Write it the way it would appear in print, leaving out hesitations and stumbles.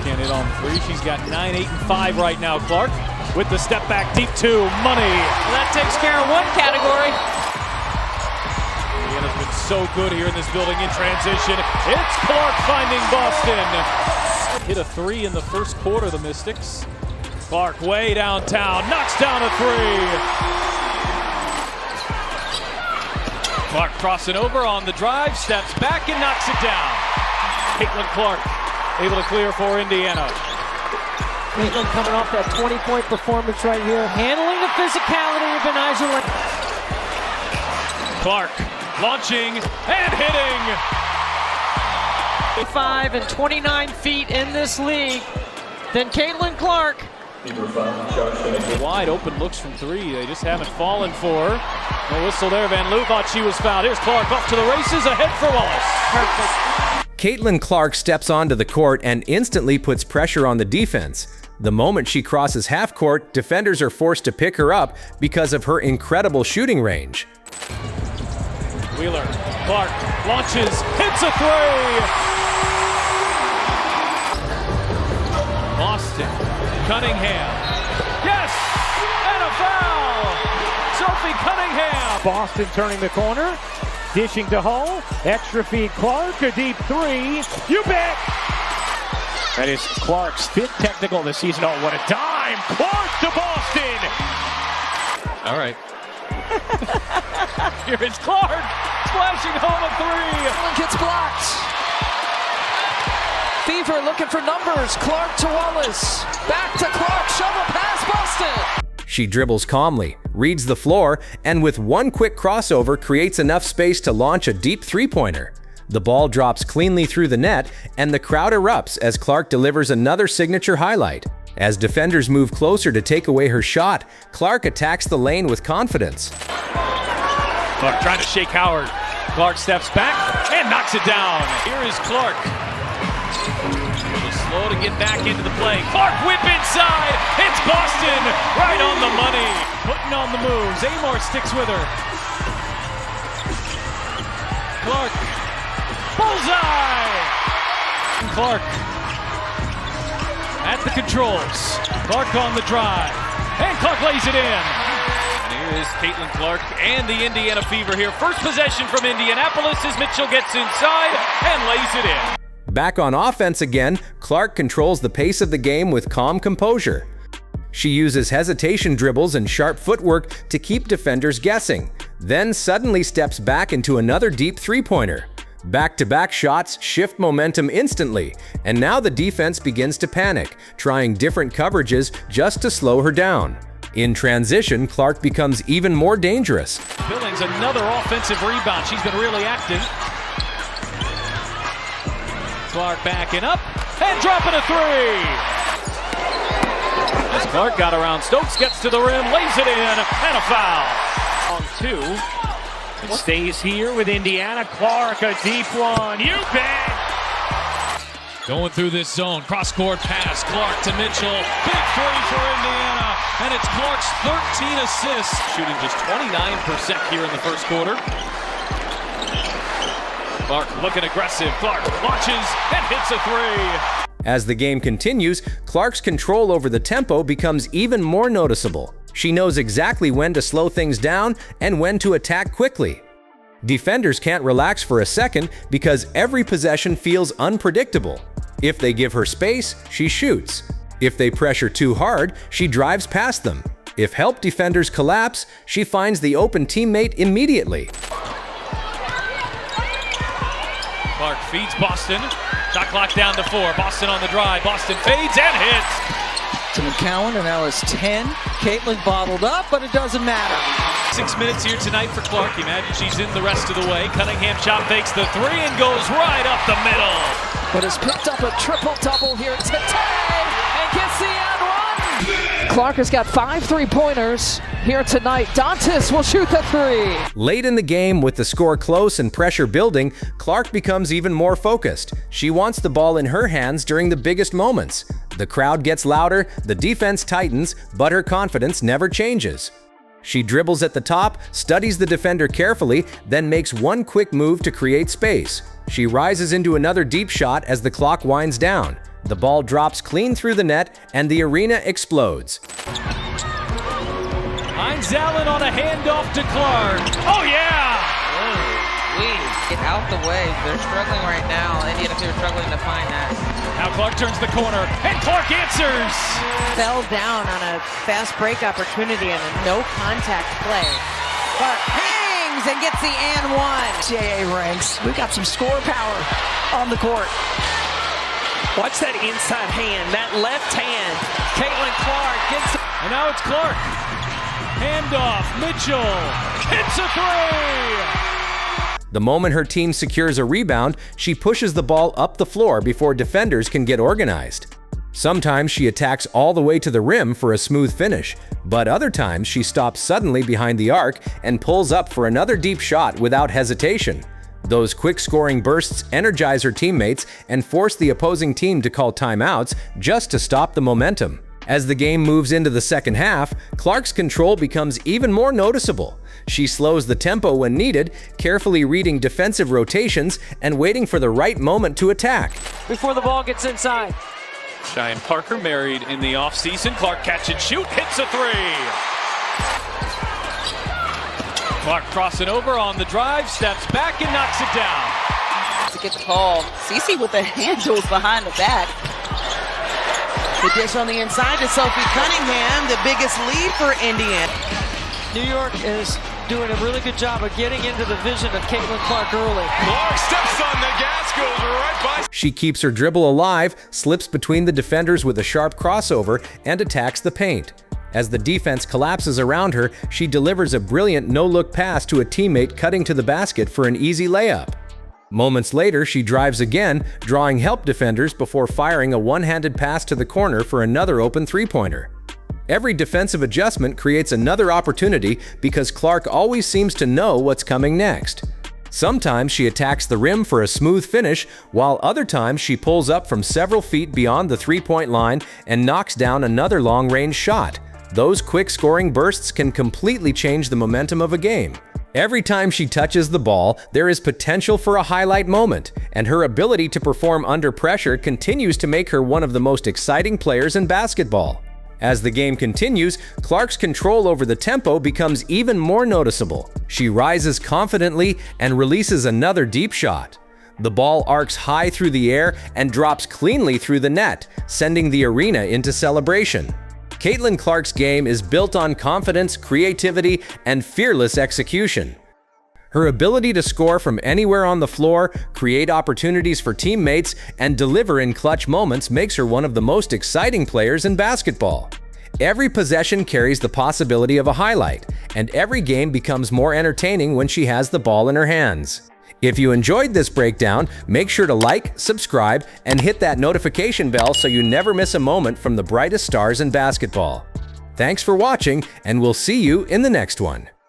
can't hit on three. She's got 9, 8, and 5 right now. Clark with the step back deep two. Money. Well, that takes care of one category. Indiana's been so good here in this building in transition. It's Clark finding Boston. Hit a 3 in the first quarter, the Mystics. Clark way downtown, knocks down a 3. Clark crossing over on the drive, steps back and knocks it down. Caitlin Clark able to clear for Indiana. Caitlin coming off that 20-point performance right here. Handling the physicality of Benizia. Clark launching and hitting. 5 and 29 feet in this league. Then Caitlin Clark. Wide open looks from 3. They just haven't fallen for her. No whistle there. Van Loo thought she was fouled. Here's Clark off to the races, ahead for Wallace. Perfect. Caitlin Clark steps onto the court and instantly puts pressure on the defense. The moment she crosses half court, defenders are forced to pick her up because of her incredible shooting range. Wheeler, Clark launches, hits a 3. Boston, Cunningham, yes, and a foul. Sophie Cunningham. Boston turning the corner, dishing to Hull, extra feed Clark, a deep 3, you bet! That is Clark's 5th technical this season. Oh, what a dime! Clark to Boston! All right. Here is Clark, splashing home a 3. Gets blocked. Fever looking for numbers. Clark to Wallace. Back to Clark, shovel past Boston. She dribbles calmly, reads the floor, and with one quick crossover creates enough space to launch a deep three-pointer. The ball drops cleanly through the net, and the crowd erupts as Clark delivers another signature highlight. As defenders move closer to take away her shot, Clark attacks the lane with confidence. Clark trying to shake Howard. Clark steps back and knocks it down. Here is Clark. Slow to get back into the play. Clark whip inside. It's Boston right on the money. Putting on the moves. Amor sticks with her. Clark. Bullseye. Clark at the controls. Clark on the drive. And Clark lays it in. And here is Caitlin Clark and the Indiana Fever here. First possession from Indianapolis as Mitchell gets inside and lays it in. Back on offense again, Clark controls the pace of the game with calm composure. She uses hesitation dribbles and sharp footwork to keep defenders guessing, then suddenly steps back into another deep three-pointer. Back-to-back shots shift momentum instantly, and now the defense begins to panic, trying different coverages just to slow her down. In transition, Clark becomes even more dangerous. Billings, another offensive rebound. She's been really active. Clark backing up and dropping a 3. As Clark got around Stokes, gets to the rim, lays it in, and a foul. On 2. Stays here with Indiana. Clark, a deep one. You bet! Going through this zone, cross-court pass. Clark to Mitchell. Big 3 for Indiana. And it's Clark's 13 assists. Shooting just 29% here in the first quarter. Clark looking aggressive. Clark launches and hits a 3. As the game continues, Clark's control over the tempo becomes even more noticeable. She knows exactly when to slow things down and when to attack quickly. Defenders can't relax for a second because every possession feels unpredictable. If they give her space, she shoots. If they pressure too hard, she drives past them. If help defenders collapse, she finds the open teammate immediately. Clark feeds Boston. Shot clock down to 4. Boston on the drive. Boston fades and hits. To McCowan, and now it's 10. Caitlin bottled up, but it doesn't matter. 6 minutes here tonight for Clark. Imagine she's in the rest of the way. Cunningham shot fakes the 3 and goes right up the middle. But has picked up a triple-double here today and gets the end run. Clark has got 5 3-pointers here tonight. Dantas will shoot the 3. Late in the game, with the score close and pressure building, Clark becomes even more focused. She wants the ball in her hands during the biggest moments. The crowd gets louder, the defense tightens, but her confidence never changes. She dribbles at the top, studies the defender carefully, then makes one quick move to create space. She rises into another deep shot as the clock winds down. The ball drops clean through the net and the arena explodes. Heinz Allen on a handoff to Clark. Oh, yeah! Get out the way. They're struggling right now. Indiana Fever struggling to find that. Now Clark turns the corner, and Clark answers! Fell down on a fast break opportunity and a no contact play. Clark hangs and gets the and one. CAA ranks. We've got some score power on the court. Watch that inside hand, that left hand. Caitlin Clark gets it. And now it's Clark. Handoff, Mitchell hits a three! The moment her team secures a rebound, she pushes the ball up the floor before defenders can get organized. Sometimes she attacks all the way to the rim for a smooth finish, but other times she stops suddenly behind the arc and pulls up for another deep shot without hesitation. Those quick scoring bursts energize her teammates and force the opposing team to call timeouts just to stop the momentum. As the game moves into the second half, Clark's control becomes even more noticeable. She slows the tempo when needed, carefully reading defensive rotations and waiting for the right moment to attack. Before the ball gets inside. Cheyenne Parker married in the offseason. Clark catch and shoot, hits a three. Clark crossing over on the drive, steps back and knocks it down. To get the call. Cece with the handles behind the back. The dish on the inside to Sophie Cunningham, the biggest lead for Indiana. New York is doing a really good job of getting into the vision of Caitlin Clark early. Clark steps on the gas, goes right by. She keeps her dribble alive, slips between the defenders with a sharp crossover, and attacks the paint. As the defense collapses around her, she delivers a brilliant no-look pass to a teammate cutting to the basket for an easy layup. Moments later, she drives again, drawing help defenders before firing a one-handed pass to the corner for another open three-pointer. Every defensive adjustment creates another opportunity because Clark always seems to know what's coming next. Sometimes she attacks the rim for a smooth finish, while other times she pulls up from several feet beyond the three-point line and knocks down another long-range shot. Those quick scoring bursts can completely change the momentum of a game. Every time she touches the ball, there is potential for a highlight moment, and her ability to perform under pressure continues to make her one of the most exciting players in basketball. As the game continues, Clark's control over the tempo becomes even more noticeable. She rises confidently and releases another deep shot. The ball arcs high through the air and drops cleanly through the net, sending the arena into celebration. Caitlin Clark's game is built on confidence, creativity, and fearless execution. Her ability to score from anywhere on the floor, create opportunities for teammates, and deliver in clutch moments makes her one of the most exciting players in basketball. Every possession carries the possibility of a highlight, and every game becomes more entertaining when she has the ball in her hands. If you enjoyed this breakdown, make sure to like, subscribe, and hit that notification bell so you never miss a moment from the brightest stars in basketball. Thanks for watching, and we'll see you in the next one.